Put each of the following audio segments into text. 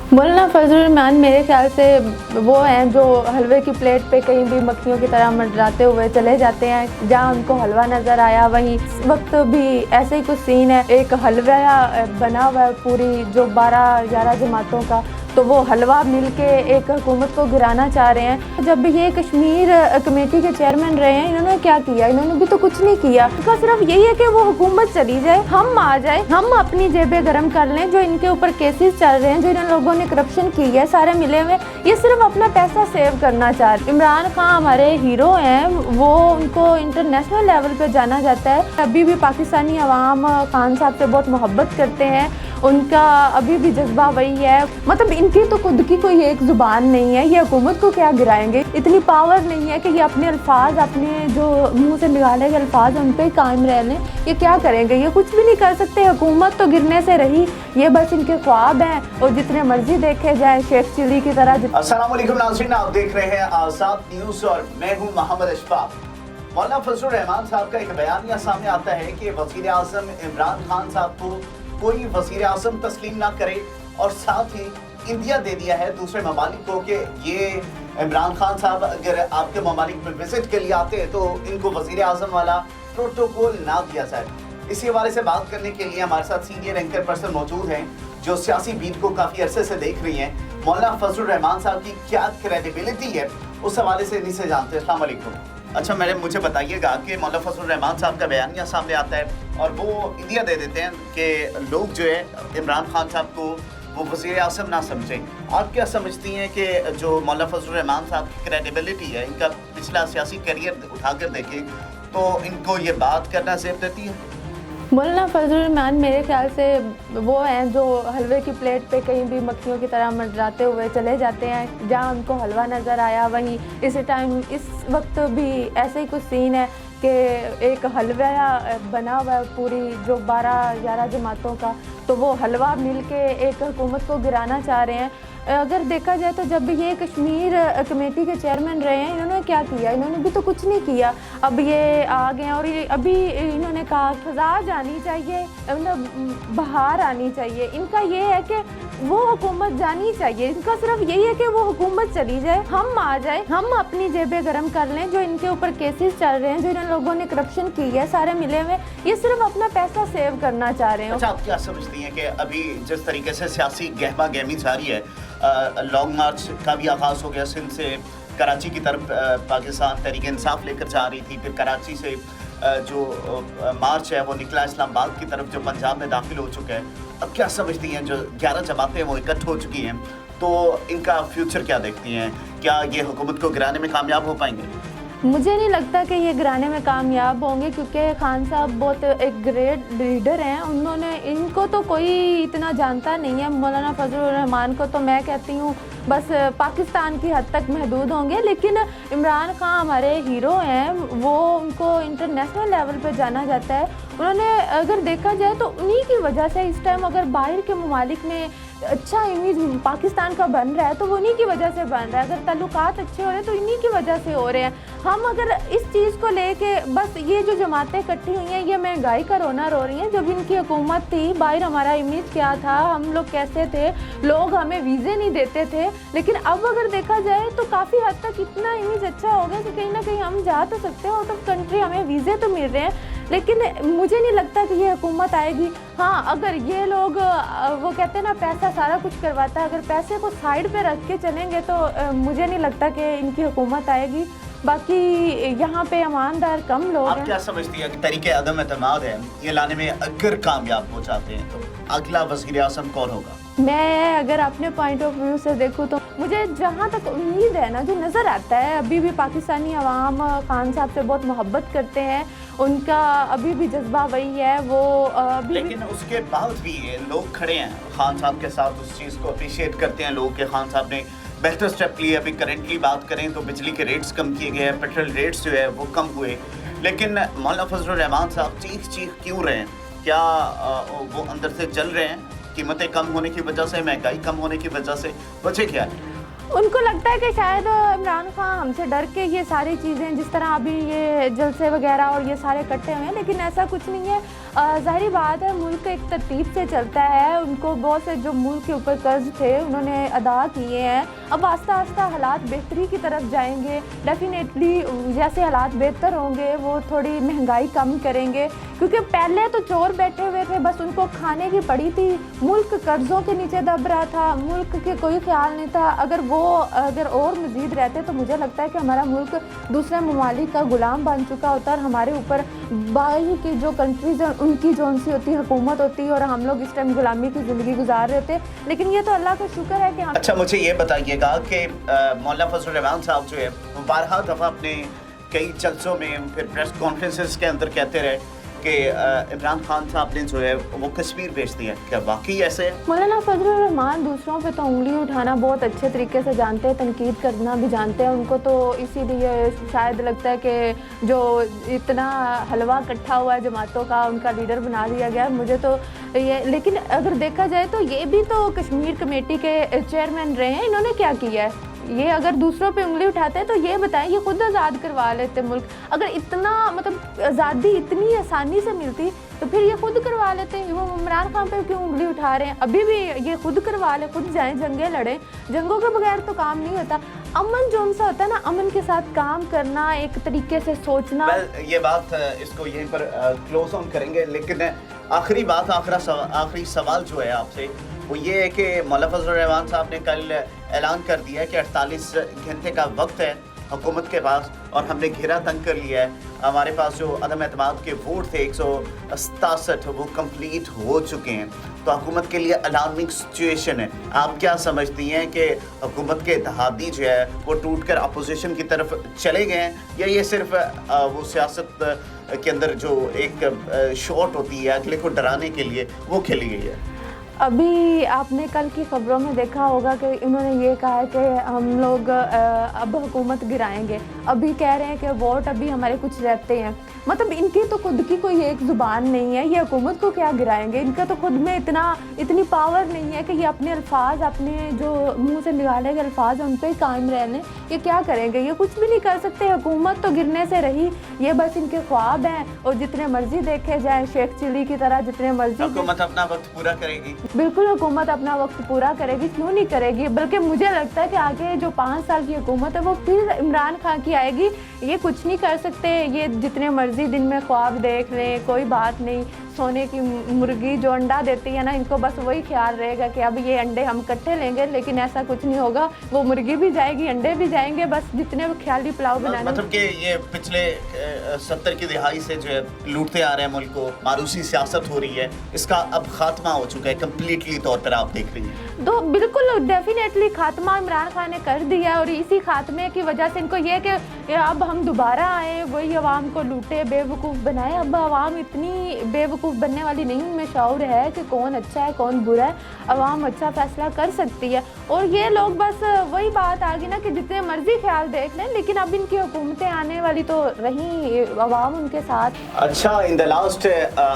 मौलाना फजलुर रहमान मेरे ख्याल से वो हैं जो हलवे की प्लेट पे कहीं भी मक्खियों की तरह मंडराते हुए चले जाते हैं। जहाँ उनको हलवा नज़र आया वहीं इस वक्त भी ऐसे ही कुछ सीन है। एक हलवा बना हुआ है पूरी जो 12-11 जमातों का, तो वो हलवा मिल के एक हुकूमत को गिराना चाह रहे हैं। जब ये कश्मीर कमेटी के चेयरमैन रहे हैं, इन्होंने क्या किया? इन्होंने भी तो कुछ नहीं किया। इनका सिर्फ यही है कि वो हुकूमत चली जाए, हम आ जाए, हम अपनी जेबें गर्म कर लें। जो इनके ऊपर केसेस चल रहे हैं, जो इन लोगों ने करप्शन की है, सारे मिले हुए, ये सिर्फ अपना पैसा सेव करना चाह रहे हैं। इमरान खान हमारे हीरो हैं, वो उनको इंटरनेशनल लेवल पे जाना जाता है। अभी भी पाकिस्तानी अवाम खान साहब से बहुत मोहब्बत करते हैं, उनका अभी भी जज्बा वही है। मतलब इनकी तो खुद की कोई एक जुबान नहीं है, ये हुकूमत को क्या गिराएंगे? इतनी पावर नहीं है कि ये अपने अल्फाज, अपने जो मुंह से निकाले गए अल्फाज उन पे कायम रह लें। ये क्या करेंगे? ये कुछ भी नहीं कर सकते। हुकूमत तो गिरने से रही, ये बस इनके ख्वाब हैं और जितने मर्जी देखे जाए शेख चिली की तरह। अस्सलाम वालेकुम नाज़रीन, आप देख रहे हैं आज़ाद न्यूज़ और मैं हूं मोहम्मद अशफाक। मौलाना फजलुर रहमान साहब का एक बयानिया सामने आता है कि वज़ीर आज़म इमरान खान साहब को कोई वज़ीर आज़म तस्लीम ना करे, और साथ ही इंडिया दे दिया है दूसरे ममालिक को कि ये इमरान खान साहब अगर आपके ममालिक में विजिट के लिए आते हैं तो इनको वज़ीर आज़म वाला प्रोटोकॉल ना दिया जाए। इसी हवाले से बात करने के लिए हमारे साथ सीनियर एंकर पर्सन मौजूद हैं जो सियासी बीट को काफ़ी अरसे से देख रही हैं। मौलाना फजलुर रहमान साहब की क्या क्रेडिबिलिटी है, उस हवाले से इन्हीं से जानते हैं। अस्सलाम वालेकुम। अच्छा मैडम, मुझे बताइएगा कि मौलाना फजलुर रहमान साहब का बयानिया सामने आता है और वो इंडिया दे देते हैं कि लोग जो है इमरान खान साहब को वो वज़ीर आज़म ना समझें। आप क्या समझती हैं कि जो मौलाना फजलुर रहमान साहब की क्रेडिबिलिटी है, इनका पिछला सियासी करियर उठाकर देखें तो इनको ये बात करना ज़ेब देती है? मौलाना फजलुर रहमान मेरे ख्याल से वो हैं जो हलवे की प्लेट पे कहीं भी मक्खियों की तरह मंडराते हुए चले जाते हैं। जहाँ उनको हलवा नज़र आया वहीं इस वक्त भी ऐसे ही कुछ सीन है कि एक हलवा बना हुआ है पूरी जो 12-11 जमातों का, तो वो हलवा मिल के एक हुकूमत को गिराना चाह रहे हैं। अगर देखा जाए तो जब ये कश्मीर कमेटी के चेयरमैन रहे हैं, इन्होंने क्या किया? इन्होंने भी तो कुछ नहीं किया। अब ये आ गए और ये अभी इन्होंने कहा ख़ज़ा जानी चाहिए, मतलब बाहर आनी चाहिए। इनका ये है कि वो हुकूमत जानी चाहिए, इनका सिर्फ यही है कि वो हुकूमत चली जाए, हम आ जाए, हम अपनी जेबें गर्म कर लें। जो इनके ऊपर केसेस चल रहे हैं, जो इन लोगों ने करप्शन की है, सारे मिले हुए, ये सिर्फ अपना पैसा सेव करना चाह रहे हैं। अच्छा, आप क्या समझती हैं कि अभी जिस तरीके से सियासी गहमा गहमी जारी है, लॉन्ग मार्च का भी आगाज़ हो गया, सिंध से कराची की तरफ पाकिस्तान तहरीक इंसाफ लेकर जा रही थी, फिर कराची से जो मार्च है वो निकला इस्लामाबाद की तरफ जो पंजाब में दाखिल हो चुका है। अब क्या समझती हैं जो 11 जमातें वो इकट्ठ हो चुकी हैं, तो इनका फ्यूचर क्या देखती हैं? क्या ये हुकूमत को गिराने में कामयाब हो पाएंगे? मुझे नहीं लगता कि ये गिराने में कामयाब होंगे, क्योंकि खान साहब बहुत एक ग्रेट लीडर हैं। उन्होंने इनको तो कोई इतना जानता नहीं है। मौलाना फजलुर रहमान को तो मैं कहती हूँ बस पाकिस्तान की हद तक महदूद होंगे, लेकिन इमरान खान हमारे हीरो हैं, वो उनको इंटरनेशनल लेवल पे जाना जाता है। उन्होंने अगर देखा जाए तो उन्हीं की वजह से इस टाइम अगर बाहर के ममालिक में अच्छा इमेज पाकिस्तान का बन रहा है तो वो इन्हीं की वजह से बन रहा है। अगर ताल्लुकात अच्छे हो रहे हैं तो इन्हीं की वजह से हो रहे हैं। हम अगर इस चीज़ को लेके बस ये जो जमातें इकट्ठी हुई हैं, ये महंगाई का रोना रो रही हैं। जब इनकी हुकूमत थी, बाहर हमारा इमेज क्या था, हम लोग कैसे थे, लोग हमें वीज़े नहीं देते थे, लेकिन अब अगर देखा जाए तो काफ़ी हद तक इतना इमेज अच्छा हो गया कि कहीं ना कहीं हम जा तो सकते हैं आउट ऑफ कंट्री, हमें वीज़े तो मिल रहे हैं। लेकिन मुझे नहीं लगता कि ये हुकूमत आएगी। हाँ, अगर ये लोग वो कहते हैं ना पैसा सारा कुछ करवाता है, अगर पैसे को साइड पे रख के चलेंगे तो मुझे नहीं लगता कि इनकी हुकूमत आएगी। बाकी यहाँ पे ईमानदार कम लोग हैं। आप क्या समझती हैं कि तरीके अदम एतमाद है ये लाने में अगर कामयाब हो जाते हैं तो अगला वज़ीर आज़म कौन होगा? मैं अगर अपने पॉइंट ऑफ व्यू से देखूँ तो मुझे जहाँ तक उम्मीद है ना, जो नज़र आता है, अभी भी पाकिस्तानी अवाम खान साहब से बहुत मोहब्बत करते हैं, उनका अभी भी जज्बा वही है। वो अभी लेकिन उसके बाद भी लोग खड़े हैं खान साहब के साथ, उस चीज़ को अप्रिशिएट करते हैं लोग कि खान साहब ने बेहतर स्टेप लिए। अभी करेंटली बात करें तो बिजली के रेट्स कम किए गए हैं, पेट्रोल रेट्स जो है वो कम हुए, लेकिन मौलाना फजलुर रहमान साहब चीख क्यों रहे हैं? क्या वो अंदर से जल रहे हैं? कीमतें कम होने की वजह से, महंगाई कम होने की वजह से, वजह क्या है? उनको लगता है कि शायद इमरान खान हमसे डर के ये सारी चीज़ें, जिस तरह अभी ये जलसे वगैरह और ये सारे इकट्ठे हुए हैं, लेकिन ऐसा कुछ नहीं है। ज़ाहिर बात है मुल्क एक तरतीब से चलता है, उनको बहुत से जो मुल्क के ऊपर कर्ज थे उन्होंने अदा किए हैं। अब आस्ता आस्ता हालात बेहतरी की तरफ जाएंगे, डेफिनेटली जैसे हालात बेहतर होंगे वो थोड़ी महंगाई कम करेंगे, क्योंकि पहले तो चोर बैठे हुए थे, बस उनको खाने की पड़ी थी, मुल्क कर्ज़ों के नीचे दब रहा था, मुल्क के कोई ख्याल नहीं था। अगर और मज़ीद रहते तो मुझे लगता है कि हमारा मुल्क दूसरे ममालिक का ग़ुलाम बन चुका होता और हमारे ऊपर बाहर की जो कंट्रीज़ हैं उनकी जो उनसी होती हुकूमत होती और हम लोग इस टाइम गुलामी की ज़िंदगी गुजार रहे थे। लेकिन ये तो अल्लाह का शुक्र है कि हम। अच्छा, मुझे ये बताइएगा कि मौलाना फजल रहमान साहब जो है वो बारहा दफ़ा अपने कई जलसों में फिर प्रेस कॉन्फ्रेंसेस के अंदर कहते रहे कि इमरान खान साहब ने जो है वो कश्मीर भेज दिया। क्या वाकई ऐसे है? मौलाना फजल रहमान दूसरों पे तो उंगली उठाना बहुत अच्छे तरीके से जानते हैं, तनकीद करना भी जानते हैं। उनको तो इसीलिए शायद लगता है कि जो इतना हलवा इकट्ठा हुआ है जमातों का उनका लीडर बना दिया गया। मुझे तो ये, लेकिन अगर देखा जाए तो ये भी तो कश्मीर कमेटी के चेयरमैन रहे हैं, इन्होंने क्या किया है? ये अगर दूसरों पे उंगली उठाते हैं तो ये बताएं, ये खुद आज़ाद करवा लेते मुल्क। अगर इतना मतलब आज़ादी इतनी आसानी से मिलती तो फिर ये खुद करवा लेते। वो इमरान खान पे क्यों उंगली उठा रहे हैं? अभी भी ये खुद करवा ले, खुद जाएं, जंगें लड़ें। जंगों के बगैर तो काम नहीं होता। अमन जो सा होता है ना, अमन के साथ काम करना, एक तरीके से सोचना। ये बात इसको यहीं पर क्लोज ऑन करेंगे, लेकिन आखिरी बात, आखिरी सवाल जो है आपसे वो ये है कि मौलाना फजल रहमान साहब ने कल ऐलान कर दिया है कि 48 घंटे का वक्त है हुकूमत के पास और हमने घेरा तंग कर लिया है। हमारे पास जो अदम एतमाद के वोट थे 167 वो कंप्लीट हो चुके हैं। तो हुकूमत के लिए अलार्मिंग सिचुएशन है। आप क्या समझती हैं कि हुकूमत के इत्तेहादी जो है वो टूट कर अपोजिशन की तरफ चले गए हैं, या ये सिर्फ वो सियासत के अंदर जो एक शॉट होती है अगले को डराने के लिए वो खेली गई है? अभी आपने कल की खबरों में देखा होगा कि उन्होंने ये कहा है कि हम लोग अब हुकूमत गिराएंगे। अभी कह रहे हैं कि वोट अभी हमारे कुछ रहते हैं। मतलब इनकी तो खुद की कोई एक ज़ुबान नहीं है, ये हुकूमत को क्या गिराएंगे? इनका तो खुद में इतनी पावर नहीं है कि ये अपने अल्फाज, अपने जो मुंह से निकाले गए अल्फाज उन पर ही कायम रह लें। ये क्या करेंगे? ये कुछ भी नहीं कर सकते। हुकूमत तो गिरने से रही, ये बस इनके ख्वाब हैं और जितने मर्जी देखे जाए शेख चिली की तरह जितने मर्जी। हुकूमत अपना वक्त पूरा करेगी। बिल्कुल हुकूमत अपना वक्त पूरा करेगी, क्यों नहीं करेगी? बल्कि मुझे लगता है कि आगे जो 5 साल की हुकूमत है वो फिर इमरान खान की आएगी। ये कुछ नहीं कर सकते, ये जितने मर्जी दिन में ख्वाब देख लें, कोई बात नहीं। सोने की मुर्गी जो अंडा देती है ना, इनको बस वही ख्याल रहेगा कि अब ये अंडे हम इकट्ठे लेंगे, लेकिन ऐसा कुछ नहीं होगा। वो मुर्गी भी जाएगी, अंडे भी जाएंगे, बस जितने ख्याली पुलाव बनाने। मतलब कि ये पिछले 70 की दिहाई से जो है लूटते आ रहे हैं मुल्क को, मारूसी सियासत हो रही है, इसका अब खात्मा हो चुका है कंप्लीटली तौर पर, आप देख रही हैं? तो बिल्कुल डेफिनेटली खात्मा इमरान खान ने कर दिया और इसी खात्मे की वजह से इनको ये कि अब हम दोबारा आए, वही अवाम को लूटे, बेवकूफ़ बनाए। अब अवाम इतनी बेवकूफ़ बनने वाली नहीं, उनमें शऊर है कि कौन अच्छा है कौन बुरा है। अवाम अच्छा फैसला कर सकती है और ये लोग बस वही बात आ गई ना कि जितने मर्जी ख्याल देख लें, लेकिन अब इनकी हुकूमतें आने वाली तो रही, अवाम उनके साथ। अच्छा, इन द लास्ट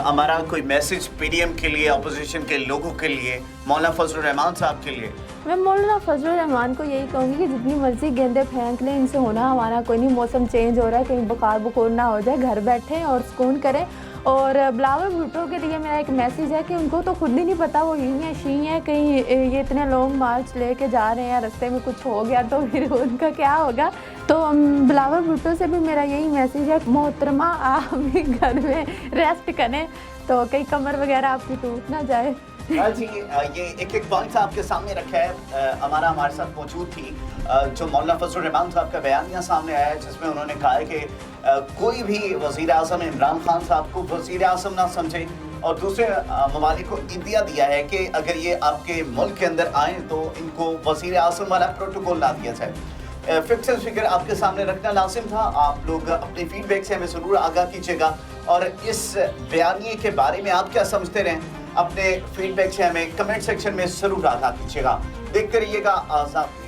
हमारा कोई मैसेज पीडीएम के लिए, अपोजिशन के लोगों के लिए, मौलाना फजल रहमान साहब के लिए? मैं मौलाना फजल रहमान को यही कहूँगी कि जितनी मर्जी गेंदे फेंक लें, इनसे होना हमारा कोई नहीं। मौसम चेंज हो रहा है, कहीं बुखार ना हो जाए, घर बैठे और सुकून करें। और बिलावल भुट्टो के लिए मेरा एक मैसेज है कि उनको तो खुद ही नहीं पता वो यही है शी है, कहीं ये इतने लॉन्ग मार्च लेके जा रहे हैं, रास्ते में कुछ हो गया तो फिर उनका क्या होगा। तो बिलावल भुट्टो से भी मेरा यही मैसेज है, मोहतरमा आप भी घर में रेस्ट करें तो कहीं कमर वगैरह आपकी टूट ना जाए। जी, ये एक पॉइंट आपके सामने रखा है। हमारे साथ मौजूद थी जो मौलाना फजल रहमान साहब का बयानिया सामने आया है, जिसमें उन्होंने कहा है कि कोई भी वज़ीर आज़म इमरान खान साहब को वज़ीर आज़म ना समझे और दूसरे ममालिक को इंदिया दिया है कि अगर ये आपके मुल्क के अंदर आएँ तो इनको वज़ीर आज़म वाला प्रोटोकॉल ला दिया जाए। फैक्ट्स एंड फिगर आपके सामने रखना लाजिम था। आप लोग अपने फीडबैक से हमें ज़रूर आगाह कीजिएगा और इस बयानिए के बारे में आप क्या समझते रहें, अपने फीडबैक से हमें कमेंट सेक्शन में ज़रूर आगाह कीजिएगा। देखते रहिएगा आज़ाद।